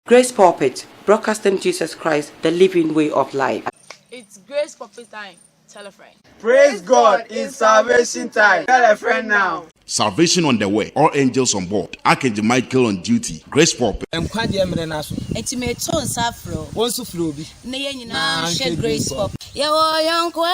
Grace Pulpit, broadcasting Jesus Christ, the living way of life. It's Grace Pulpit time. Tell a friend. Praise God in salvation time. Tell a friend now. Salvation on the way. All angels on board. Archangel Michael on duty. Grace Pulpit. Etimeto nsafro. Wonsu flobi. Ne yenyina she Grace Pulpit. Yawo yonkwa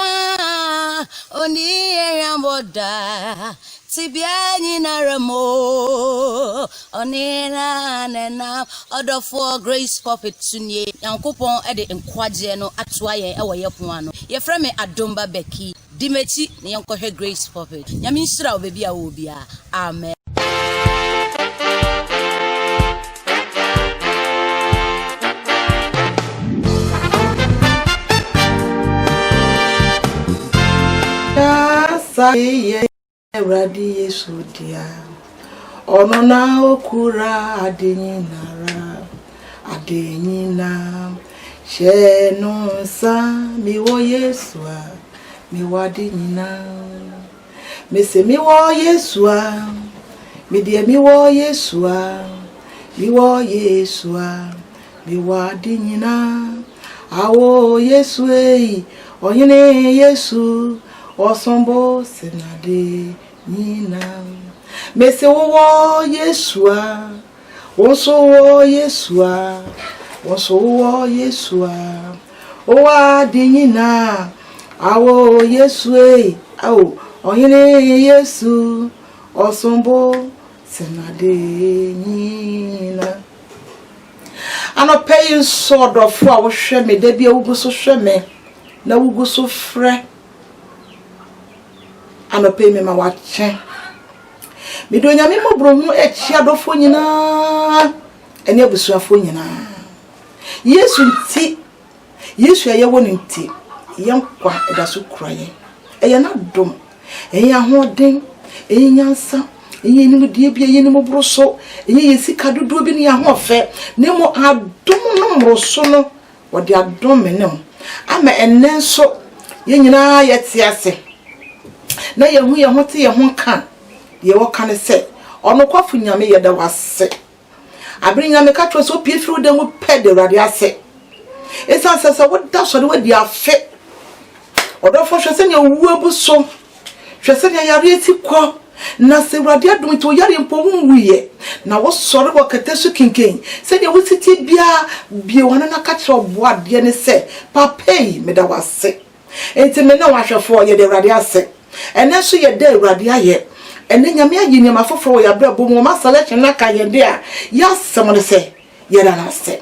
oni eramboda. Tibia nyina remo. Onina nena odofo Grace Pulpit sunye. Yankopon ede nkwaje no atoa ye ewo yepon ano. Ye frɛ me Adomba Becky. Dimeti ne yankohwe Grace Pulpit. Nyame nsira obebi a wo bia. Amen. Saye Radi Yesu dia ono na okura adenyina she no sa mi wo Yesu mi wadinyina me se mi wo Yesu mi die mi wo Yesu mi wo Yesu mi wadinyina awo Yesu oyine Yesu Osombo senade nina mese wo Yesua wonso wo Yesua wonso wo Yesua o adi nina awo Yesu awo oyine Yesu osombo senade nina ano pay sword of a wo hwe me da bia wugu so hwe me na wugu so frɛ ano pay me ma wache me do nyame mobro hu echi adofo nyina ene abusuafo nyina Yesu nti Yesu ya yewo nti yenkwa edaso kuraye eye na dom eye ahoden eye nyansa eye nimu die bia eye nimu broso eye yesika dodo bi ne ahofe ne mo adom no mroso no wode adom me ne ama enenso ye nyina yete ase na yehu ye ho te ye ho kan ye wo kan se ono kwafu nyame ye da wase abiri nyame ka to so pie firu de mu pede rade ase esa sesa wo da so de wadi afe odofo hwese ne wu abuso hwese ne yare eti kɔ na se rade adum to yare mpo wuye na wo sɔre wo kete kinken se de wo titi bia wana na ka kyerɛ obo ade ne se papei me da wase enti me na wahwefo ye de rade ase ene so ye de urade aye ene nyame aye nyama foforo ya bra bomu ma selection na ka ye de a ya sem ne se ye da na se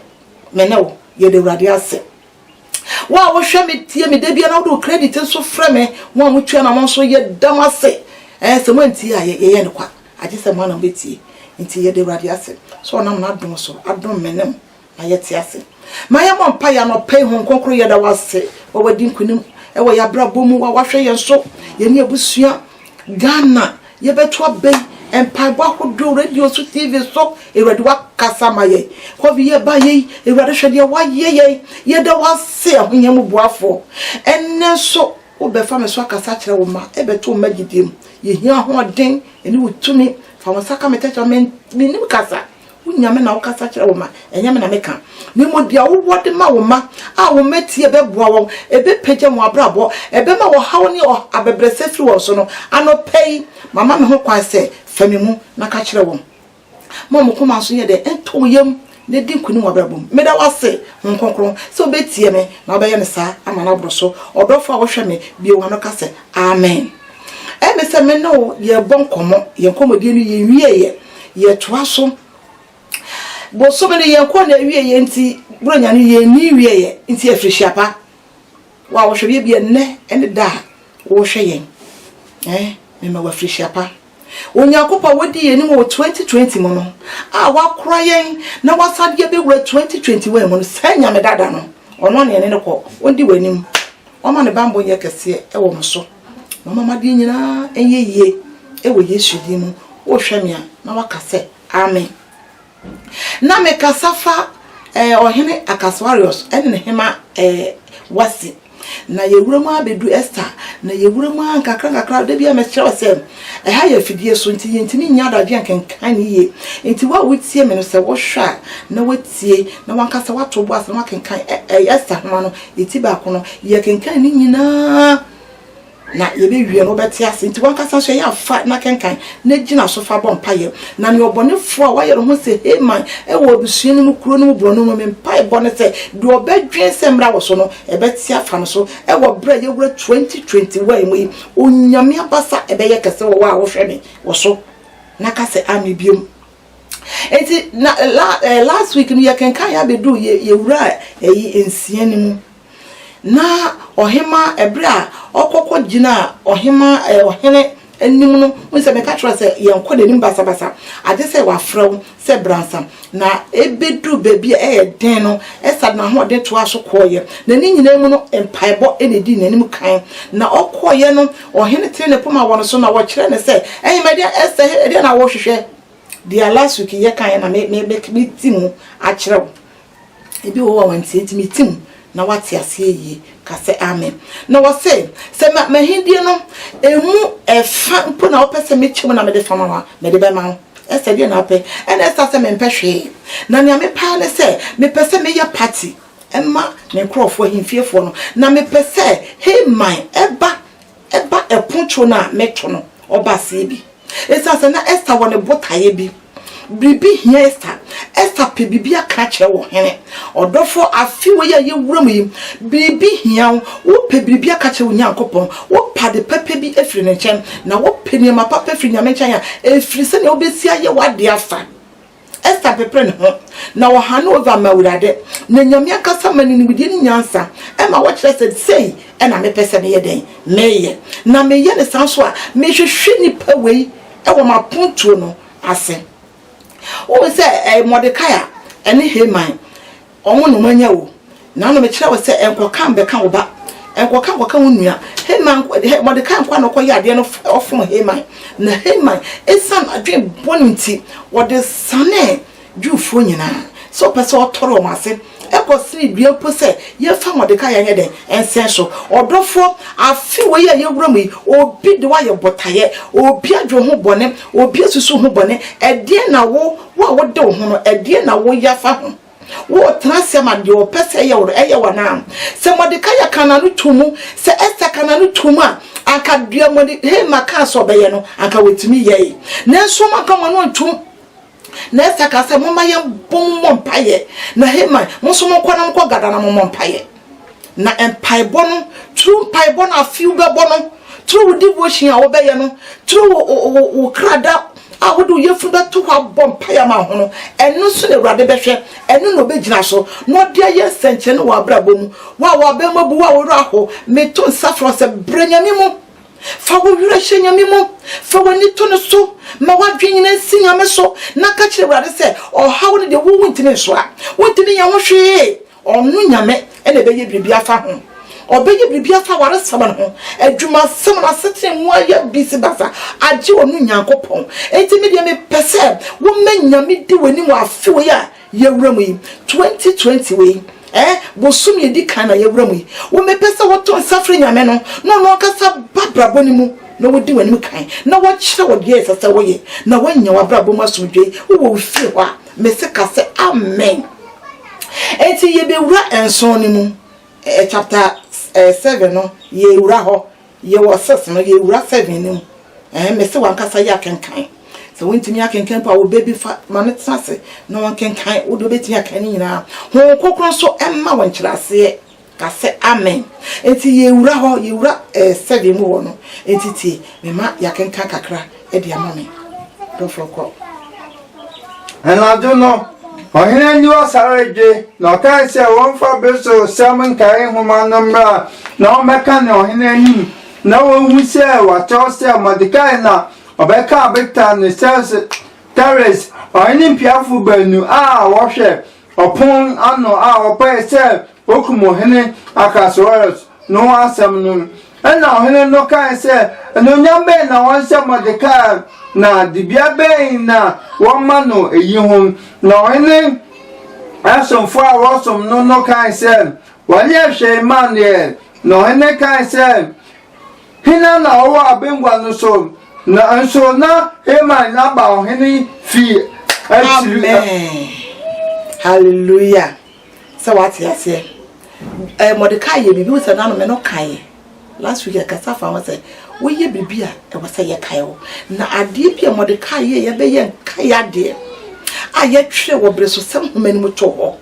me ne wo ye de urade ase wa wo hwe me tie me de bia na wo credit so frɛ me wo mo twa na mo so ye dam ase se mo nti aye ye ne kwa age se mo na betie nti ye de urade ase so na mo na dom so adom me nem na ye tie ase ma ye mo mpa ya no pay ho konkoro ye da wase wo wadi nkunim ewo ya bra bomu wa hwe ye so ye ne abusua Ghana ye beto abai empaibo ahodo radio so TV so ewade wa kasa maye ko bi ye ba ye ewade hwede wa ye da wa se ahonya mu boafo enne so wo be fa me so akasa kire wo ma e beto magidem ye hia hoden eni wutumi fa mo saka metacha me nim kasa nyame na wo kasa kire wo ma enyame na meka ni modia wo wode ma wo ma a wo metie beboa wo ebe pagya mo abrabo ebe ma wo hawo ni abebrese firi wo so no anopei mama me ho kwan se fami mu na ka kire wo mo koma so ye de ento yam ne di nkuni wo abrabo me da wase nkonkron se obetie me na obeye ne sa ama na bro so odofo a wo hwe me bi wo no ka se amen me se me no ye bonkomo ye komodie no ye wieye ye toa so bo so many yanko na wieye nti bronya no ye ni wieye nti afrishiapa wa wo hwe bia ne ene da wo hwe yen me ma wa afrishiapa onyakopa wodi ye ni mo 2020 mo no a wa kora yen na wasade be wura 2021 mo no sanya me dada no ono ne ne ko wondi wanim o ma ne bambo ye kese e wo mo so mama made nyina enye e wo Yesu di mu wo hwe me a na wakase amen na me kasafa ohene Akaswarios ene hema wasi na yewura mu abedu Esther na yewura mu ankakra de bia me kyerɛ sɛ ha ya fidie so nti yentimi nya adade ankenkan ye nti wa wotie me no sɛ wo hwa na watie na wankasa wato bo asa na wakenkan Esther ho no eti ba ko no ye kenkan ni nyina na yebe wie no beti ase nti wankasa so ya fa na kenkan na gina so fa bɔ mpaye na ne obonefo a wayɛ ho sɛ hey man wo obusua no kuro no bro no me mpaye bɔ ne sɛ de obadwen sɛ mra wo so no ebeti afa no so wo bra ye wura 2021 mu onyame abasa ebeye kese wo a wo hwɛ me wo so na ka sɛ ami biom enti na last week no ye kenkan ya bedu ye wura ensia ni mu na ohima ebra okoko gina ohima ohene enim no unse me ka tro se yenko de nim basa basa ade se wafrew se bransa na ebedu baby den no esad na ho de to aso koye na ni nyina mu no empaebo enedi nanim kan na okoye no ohene tre ne poma wono so na wo kire ne se mede ese ede na wo hwehwe dia last week ye kan na me timu a kirew ebi wo wanti enti me timu na wati ase yi ka se amen na wo se mahindie no emu efa mpo na opese me chim na me de fama wa me de be ma ese de na ope ena esa se me mpehwe na nya me pa ne se me pese me ya party emma ne krofo himfiefo no na me pese hey man eba eponcho na meto no oba se bi esa se na esta wo ne botaye bi bibi hia Esther pe bibi aka kire wo hene odofo afi we ye wuram yi bibi hia wo pe bibi aka kire wo nyankopon wo pade pepe bi efiri ne chen na wo pe ne ma papa efiri nyame chen ya efiri se ne obesi aye wade afa Esther pepre ne ho na wo hanu over mawurade na nyame aka mani ni bidi nyansa e ma wo kire se sei e na me pese ne ye den meye na meye ne sanso a me hwehwe ni pa wei e wo ma ponto no ase o se Mordecai ene Haman omo no manya wo na no me kire wo se enkoka mbeka wo ba enkoka wo nua Haman Mordecai nkwa no koye ade no ofom Haman na Haman esan adwen boninti wo de sane jufo nyina so pese otoro mo ase ekosiri dua po se ye fa Mordecai anye den ensen so odofo afi we ye wuram yi obi de wa ye botaye obi adwo ho bone obi asusu ho bone ede na wo de ho no ede na wo yafa ho wo transe ma de opese ye woro eye wana se Mordecai kana no tumu se Esther kana no tumu a aka dua Mordecai maka so be ye no aka wetimi ye na so maka mo no tumu na Esther ka se mama ye bom mompaye na Haman mo so mo kwana mo gada na mo mompaye na empaibo no true empaibo na afiu be bono true devotion a wo be ye no true wo krada a wo do ye fu be to ha bompaye ma ho no enu so le wrade be hwe enu no be gina so no de ye senche no wa brabo mu wa be mabu wa wo raho me to nsafro se branyami mu fa wo wura hyenyami mu fa wani to no so ma wadwen na sinyame so na ka kire wrade se o hawo ne de wo wuntini so a wuntini ya wo hwe onu nyame ene be ye bibia afa ho obeye bibia afa ware sama ho adwuma sama na sete mu aya bisi basa age onu nyankopon enti me de me pese wo manyame di wani mu afi wo ya ye wuramu yi 2020 we bosum ye di kana ye wuramu yi wo me pese wo to safre nyame no no kasa babrabo ni mu na wo di wani mu kan na wo kire wo de sasa wo ye na wo nya wa brabo masudwe wo fi ho a me se kase amen enti ye be wura enson ni mu chapter 7 no ye wura ho ye wo 6 no ye wura 7 ni mu me se wan kasa ya kenkan so wintimi akenkan pa wo baby fa manetsase na wan kenkan wo do beti akan ni nyina ho kokron so emma wan kirase kase amen enti ye wura ho ye wura 7 mu wo no enti ti me ma ya kenkan kakra e dia ma me do foko and I don't know ohene nyu asareje na kan se won fa beso semen kai homa number na o meka ne ohene ni na wo hu se wa cho se Mordecai na obeka abekta ne se Teres ohene mpiafu banu a wo hwe opon ano a opa se okumo ohene akasoros no asem no na ohene no kan se no nyambe na won se Mordecai na dibia ben na won no eyi ho na ohene asom fo a wosom no kan se wali ahwe man ye no ene kan se hina na owo abengwa no so na anso na Haman na ba ohene fi amen hallelujah so what you say Mordecai ye bibi say na no me no kai last week I safa wa say we ye bibi a e was say ye kai wo na ade bia Mordecai ye be ye kai ade a ye twe wo bre so sem homani mu to ho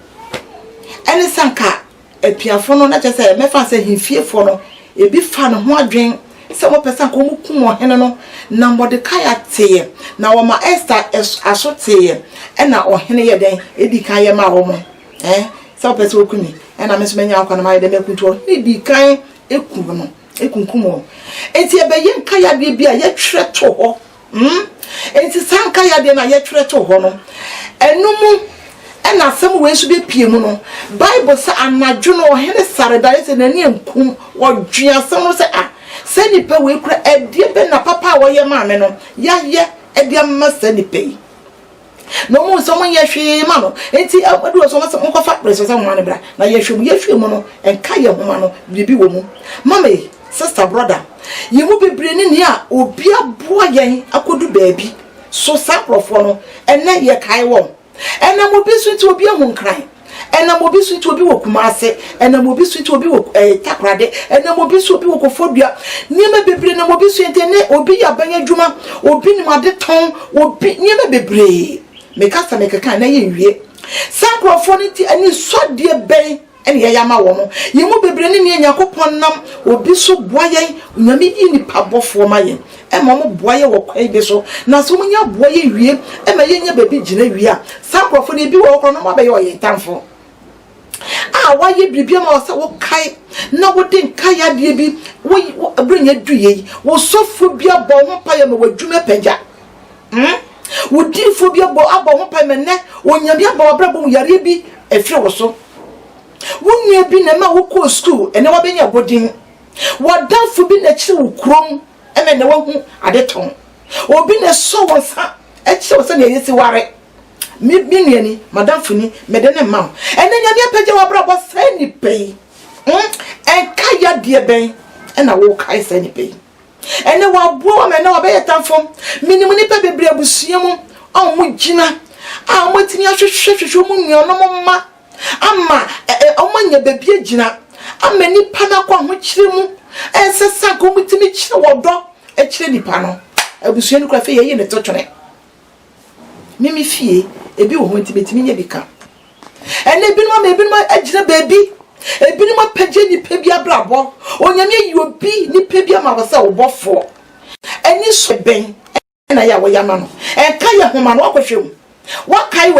ene sanka epiafo no na che say me fa say himfiefo no ebi fa no ho adwen se mo pesa ko mu kum ohene no na Mordecai ateye na wo ma Esther asoteye e na ohene ye den edi kan ye ma wo mo se pesa okumi e na me so menya akwa na ma ye de mekunto edi kan ekum no ekunkum enti e be ye nka ya de bia ye twere to ho enti sanka ya de na ye twere to ho no enum e na asem we so be pie mu no Bible say anadwo no ohene sare dare se na ni enkum odwea asem no say seni pe we kura edie be na papa wo ye maame no ya ye edie ma seni pe no mo so mo ye hwe ma no enti adu so mo se mo kofa preso se mo ane bra na ye hwe mu no enka ye ho ma no bibi wo mu mama sister brother ye mu bebre ni a obi aboa yen akodu baabi so saprofo no ene ye kai wo ene mo bi so ti obi ehun kran ena mo bi so ti obi wo Kumase ena mo bi so ti obi wo Takrade ena mo bi so obi wo Kofodua niema bebre na mo bi so entene obi ya banya dwuma obi ni made ton obi niema bebre me kasa me keka na ye wie sakrofo ni ti ani sodie ben ene ye yama wo no ye mo bebre ni Yakopon nam obi so boaye nyame yi ni pabofo ma ye e mo boaye wo kwai bi so na so munya boaye wie e ma ye nya bebi gina wie a sakrofo ni bi wo kro no mo be ye tamfo why ye bibia ma say wo kai na wo den kai ade bi wo abranya duye wo sofo bia bo ho pa ye ma wadwuma pagya wo difo bia bo abo ho pa me ne wo nya bia bo bra bo yare bi efre wo so wo nua bi na ma wo ko school ene wo benya bodin wo danfo bi na chi wo krom eme na wo hu ade ton obi na so wo sa e chi wo sa na yesi ware mi nuani madam funi medene mam ene nyame apagye wa bra bo sani pei enka ya de ben ena wo kai sani pei ene wa bo me na wa be yetamfo minimu ni pe bebre abusua mu mu gina mo tini ahwehwehwehwe mu nuano mo ma ama nya bebie gina ama nipa na kwa ho kire mu ensesa ko mutimi kire wodo e kire nipa no abusua ni kwa fe ye ne totwene mimi fie ebi wo ho ntibetimi nya bika ene binuma agina baby ebinuma pagye ni pe bia brabo onyame yi obi ni pe bia ma wasa obofo eni so ben na ya wo yama no enka ya homa no akohwem wakai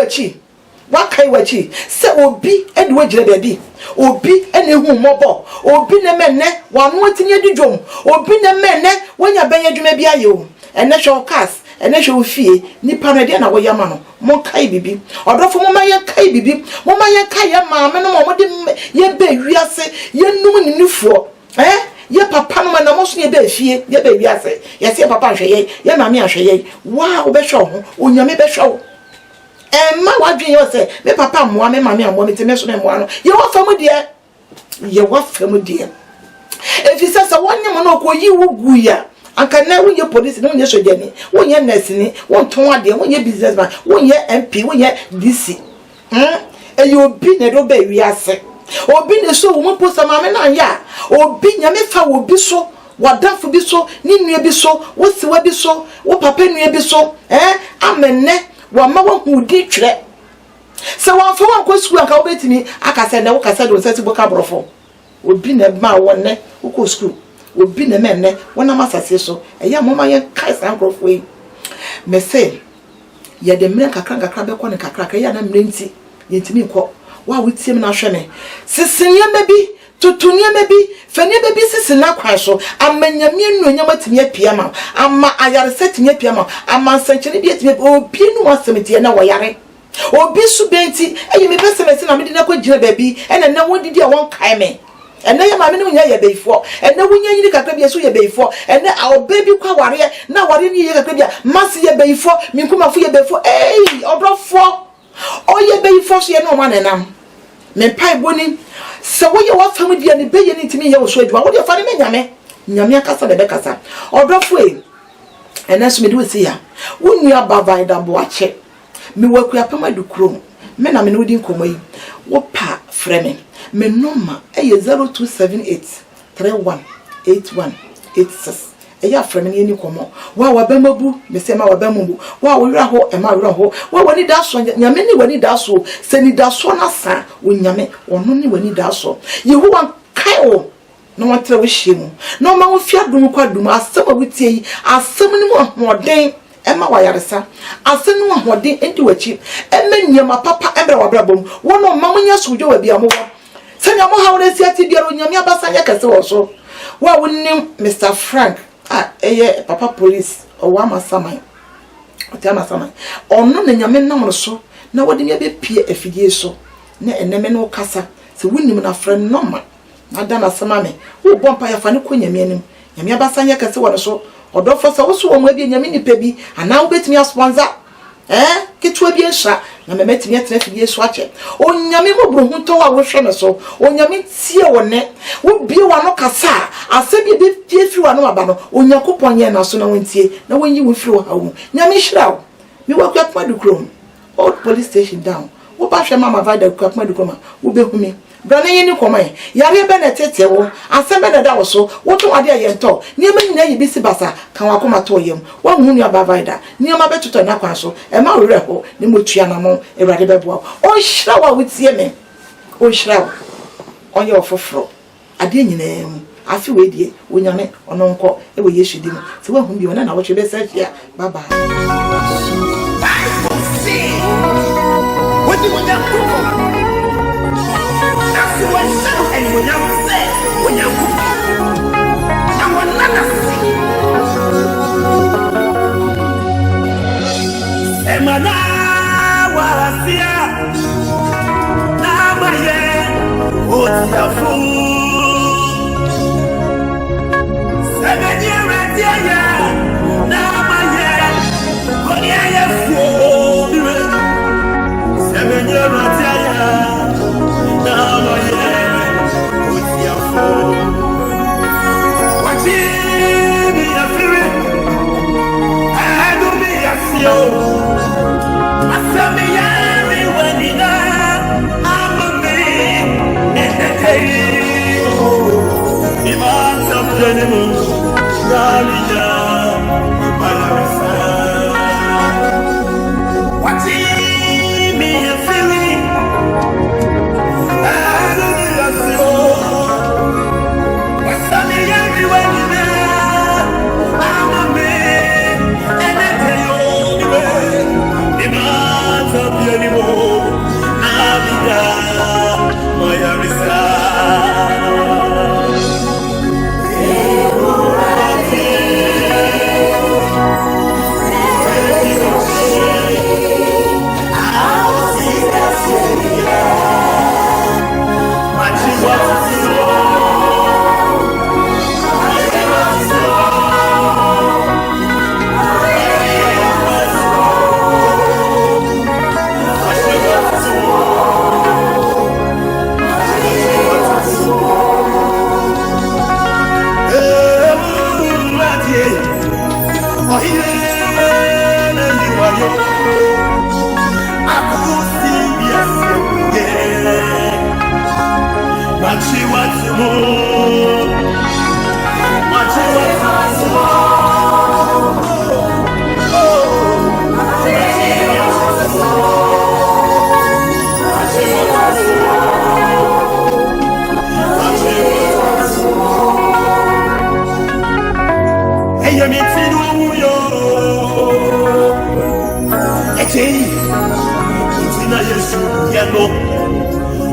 wachi se obi edi wagina baby obi ene hu mobo obi ne menne wanu atinye didwom obi ne menne wanya benya dwuma bia ye o ene hwe okas ene hwe ofie nipa no de na wo yama no mo kai bibi odofo mo ma ye kai bibi mo ma ye kai ya maame no mo de ye be wiase ye num ni nufuo ye papa no na mo so ye be fie ye be wiase ye se papa hwe ye maame ahwe ye wa wo be hwe ho onyame be hwe ho ma wadwen yo se me papa moa me maame amoa me te me so me moa no ye wa fam de efisa sa wonye mo no ko yi wo guya anka na wo ye police no ye sojani wo ye nurse ni wo ton ade wo ye businessman wo ye MP wo ye DC e yo bi ne do ba wiase obi ne so wo post maame na ya obi nyame fa wo bi so wadafo bi so ni nua bi so wo siwa bi so wo papa nua bi so amenne wa ma wo hu di twere se wa fo wa ko school anka wo betimi aka se ne wo ka se do se ti boka brofo obi ne ma wo ne wo ko school obi ne menne wona masase so eya mama ye kai san grofo yi me se ye de mre kakra be ko ne kakra ya na mre nti ye ntimi ko wa wutiem na hwe me sisinye mebi tutunye mebi fanye bebi sisina kwan so amanyame nu nyama timi apia ma ama ayare setimi apia ma ama sanchene bi atimi obi nu wasemtie na wo yare obi su benti eyi me pese me se na me dina ko gire baby ena na wodidi a won kai me ena ya ma me no nya ye beifo ena wonya yiri kakra bi so ye beifo ena a baby kwa ware na ware ni ye kakra bi masi ye beifo minkuma fu ye beifo odrofo o ye beifo so ye no ma nenam me pai boni se wo ye wa fam dia ne be ye ne ntimi ye wo so adwa wo de fa ne nyame nyame akasa de be kasa odofo e enaso me de wesi ya wo nua baba da bo ache me waku apama dukrom me na me no di nkomo yi wo pa freme me noma eye 0278 318186 eya frame ni komo wa bamabu me se ma wa bamabu wa wura ho e ma wura ho wa wani da so nyame ni wani da so se ni da so na sa wo nyame ono ni wani da so yehowa kai o no watre wo hyemu no ma wo fia dum kwa dum asem abutie yi asem ni mo hoden e ma wa yaresa asem ni mo hoden enti wachi e manyama papa ebre wa brabom wo no ma munya sojo wa bia mo se nya mo hawre si ati biaro nyame abasanya kase wo so wa wonnim Mr. Frank eye papa police o wa masaman o te masaman onu na nyame nam so na wodi me be pie afidie so na eneme no kasa se wonnim na friend normal na da na samame wo bompa ya fa ne ko nyame anim nyame abasanya kase wo so odofo so wo so wo ma bi nyame ni pebi ana wo betimi sponsor ketwa bi ehya na memetimi atena afidie so ache o nyame mo bro hu to wa wo hwe ne so o nyame tie wo ne wo bie wa no kasa asebi be tie fi wa no aba no o nyakopon ye na so na wontie na wonyi wo fi wo ha wo nyame hira wo mi wa kwa padu krom old police station down wo ba hwe mama vada kwa padu krom wo be hu mi brane yini komai yare be na tete wo asebe na da wo so wo to ade aye nto niema nyina yi bisi basa kan wa koma to yem wo hu nu aba vaida niema be tuto na kwa so e ma wure ho ni mo tua na mo ewrade be boa o hira wa wutie me o hira o ye ofoforo ade nyina mu afi we die wo nyame ono nko e wo yesu di mu se wo hu bi wona na wo chebe se fia bye bye what do you want? And when I'm sick, when I'm I want not see. Emana wasia, na maye, otiafu. Semeni retia, na maye, konia yefu. Semeni retia.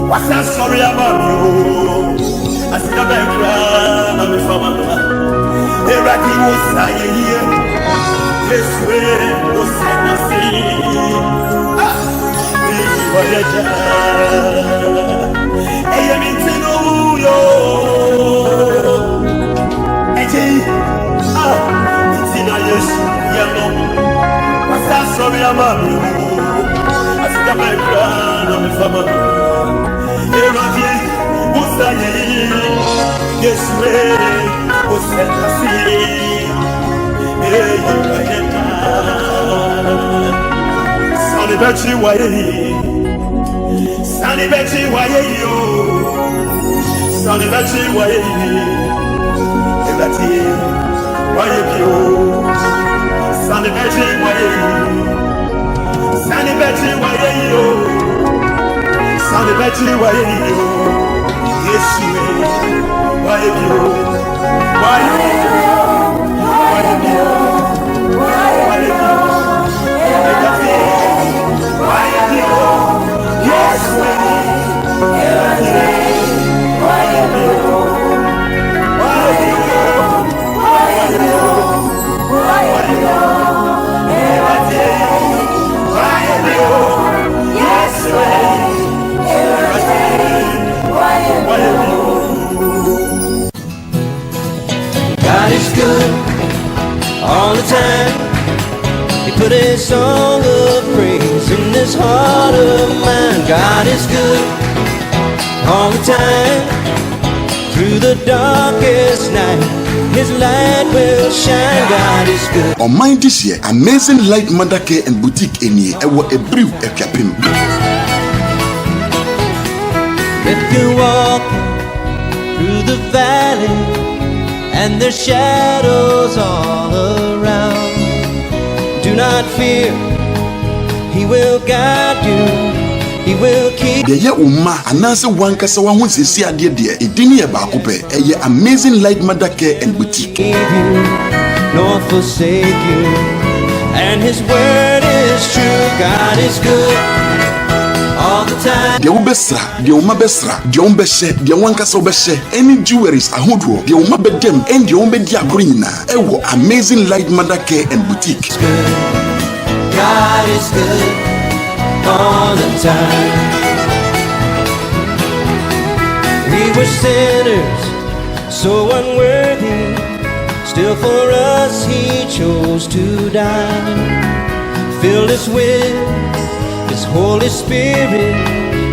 What's that story about you? I see the background of the family. Everybody was saying here. This way was saying I am in Tino. It's in a yes, what's that story about you? I see the background of the family. Yes, we send us here. Sunny Betty, why? Sunny Betty, why? Sunny Betty, why? Betty, why you? Sunny Betty, why? Sunny Betty, why you? Sunny Betty, why you? Yes, why you? Why you? Why you? God is good all the time. He put a song of praise in this heart of mine. God is good all the time. Through the darkest night, His light will shine. God is good. On mind this year, Amazing Light Mother Care and Boutique in here. I will a brief equipping. If you walk through the valley and there's shadows all around, do not fear, He will guide you, He will keep you. Yeah, Uma, and answer one Casawa wants to see a dear dear, a dinner bacope, a Amazing Light Mother Care and Boutique. Leave you, nor forsake you, and His word is true. God is good all the time. The Ubesra, the Umabesra, the Umbeshe, the Wankasa Beshe, any jewelries, a hoodro, the Umabedem, and the Umbedia Green, Ewo Amazing Light Mother Care and Boutique. God is good all the time. We were sinners, so unworthy, still for us He chose to die. Filled us with His Holy Spirit.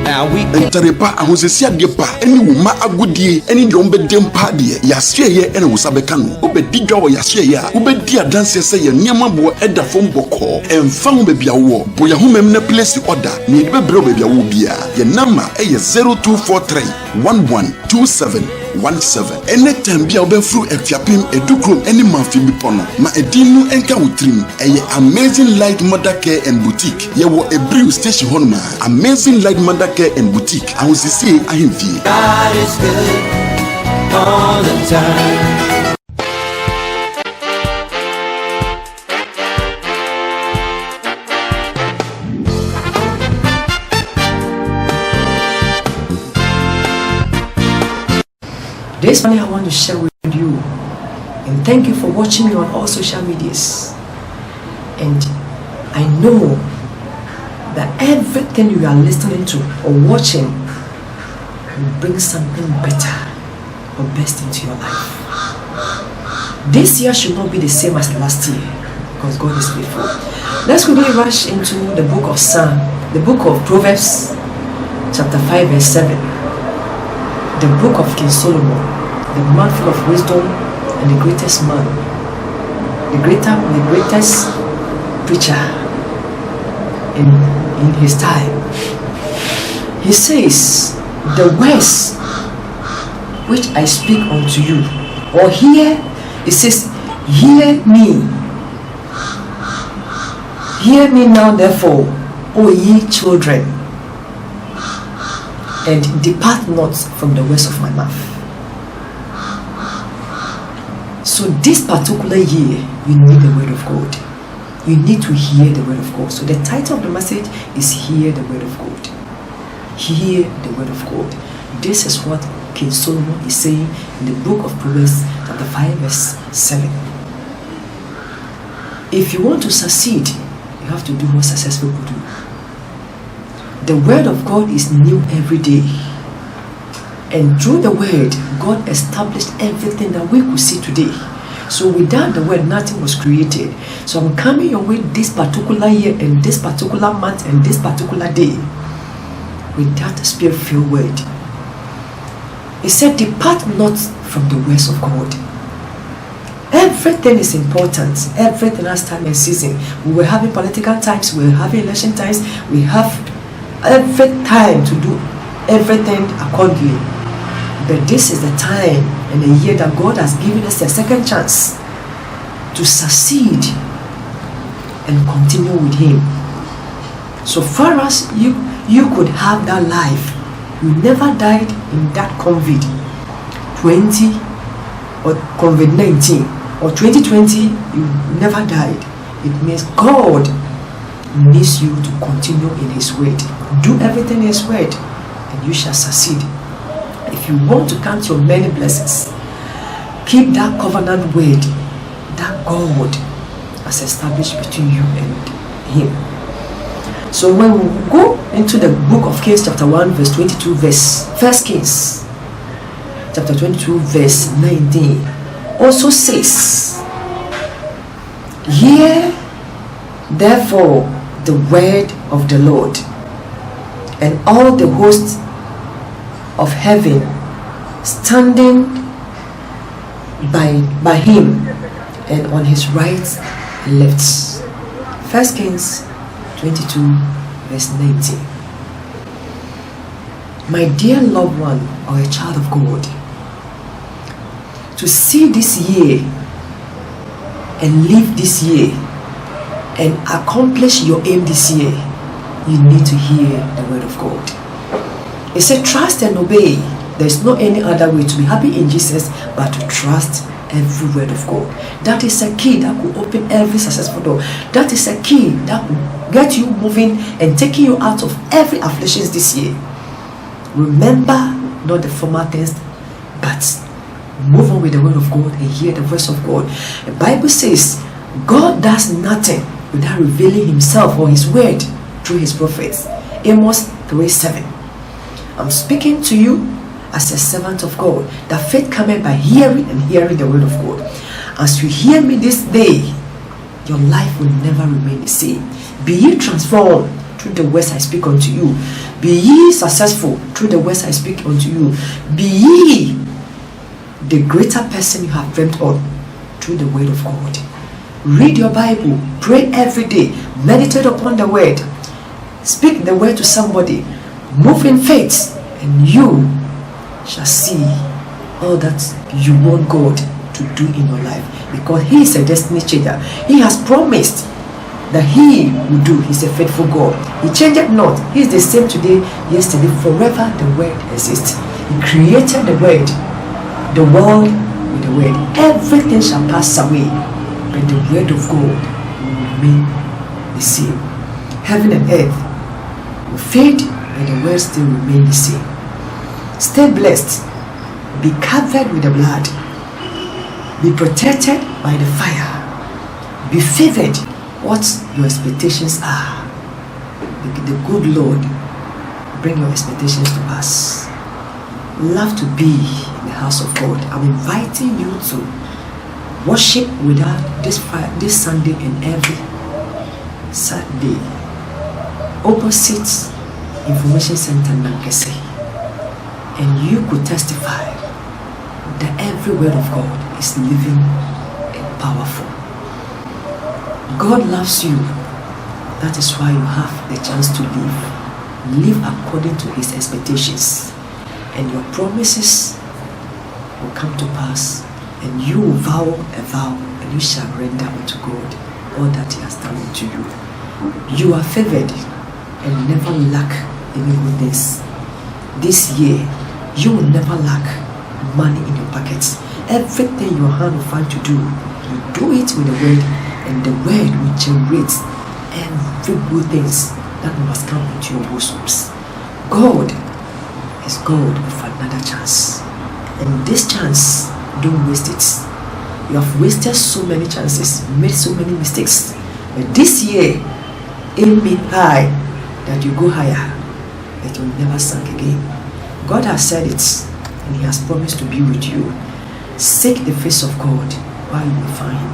Now we can Tarepa, I was a sia depa, any woman a good year, any Umbedem party, Yasia, and Usabekano, Ubediga or Yasia, Ubedia dances say a Niamabo at the phone boko, and found baby a war, boya whom place the order, need be bro baby a wubia. Your number is 0243 112717. Anytime be a through a fiapim, a ducrum, any man be pono, ma a dinu enka utrim, a Amazing Light Mother Care and Boutique. Ye were a brew station honma, Amazing Light Mother Care and Boutique. I was to say, I am here. God is good all the time. This morning I want to share with you, and thank you for watching me on all social medias. And I know that everything you are listening to or watching will bring something better or best into your life. This year should not be the same as last year, because God is faithful. Let's quickly rush into the book of Psalm, the book of Proverbs, chapter 5 verse 7. The book of King Solomon, the man full of wisdom and the greatest man, the greatest preacher in his time. He says, the words which I speak unto you, or hear, it says, hear me now therefore, O ye children, and depart not from the words of my mouth. So this particular year, you need the word of God. You need to hear the word of God. So the title of the message is Hear the Word of God. Hear the word of God. This is what King Solomon is saying in the book of Proverbs chapter 5 verse 7. If you want to succeed, you have to do what successful people do. The word of God is new every day. And through the word, God established everything that we could see today. So without the word, nothing was created. So I'm coming your way this particular year and this particular month and this particular day with that spirit-filled word. He said, depart not from the ways of God. Everything is important. Everything has time and season. We were having political times, we were having election times, we have every time to do everything accordingly. But this is the time and the year that God has given us a second chance to succeed and continue with Him. So far as you could have that life, you never died in that COVID-20 or COVID-19 or 2020, you never died. It means God needs you to continue in His word. Do everything in His word and you shall succeed. If you want to count your many blessings, keep that covenant word that God has established between you and Him. So when we go into the book of Kings chapter 1 verse 22 verse 1 Kings chapter 22 verse 19 also says, hear therefore the word of the Lord, and all the hosts of heaven standing by Him and on His right and left. 1 Kings 22 verse 19. My dear loved one or a child of God, to see this year and live this year and accomplish your aim this year, you need to hear the word of God. It said, trust and obey. There is no any other way to be happy in Jesus but to trust every word of God. That is a key that will open every successful door. That is a key that will get you moving and taking you out of every afflictions this year. Remember not the former things, but move on with the word of God and hear the voice of God. The Bible says God does nothing without revealing Himself or His word through His prophets. Amos 3:7. I'm speaking to you as a servant of God, that faith cometh by hearing and hearing the word of God. As you hear me this day, your life will never remain the same. Be ye transformed through the words I speak unto you. Be ye successful through the words I speak unto you. Be ye the greater person you have dreamt of through the word of God. Read your Bible, pray every day, meditate upon the word, speak the word to somebody, move in faith, and you shall see all that you want God to do in your life, because He is a destiny changer. He has promised that He will do. He's a faithful God. He changeth not. He is the same today, yesterday, forever. The word exists. He created the word, the world with the word. Everything shall pass away, but the word of God will remain the same. Heaven and earth will fade, but the word still remain the same. Stay blessed. Be covered with the blood. Be protected by the fire. Be favored. What your expectations are, the good Lord bring your expectations to pass. Love to be in the house of God. I'm inviting you to worship with us this Sunday and every Saturday, opposite Information Center Nankese, and you could testify that every word of God is living and powerful. God loves you. That is why you have the chance to live. Live according to His expectations, and your promises will come to pass, and you will vow a vow, and you shall render unto God all that He has done unto you. You are favored and never lack any goodness. This year, you will never lack money in your pockets. Everything your hand will find to do, you do it with the word, and the word will generate every good things that must come into your bosoms. God is God with another chance, and this chance, don't waste it. You have wasted so many chances, made so many mistakes, but this year, aim it high, that you go higher, that you'll never sink again. God has said it, and He has promised to be with you. Seek the face of God while you will find Him,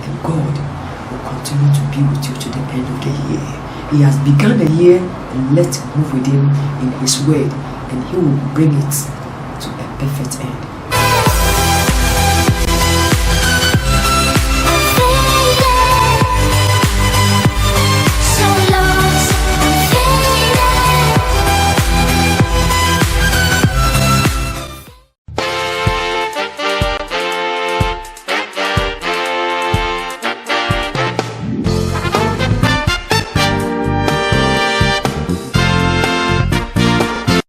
and God will continue to be with you to the end of the year. He has begun the year, and let's move with Him in His word, and He will bring it to a perfect end.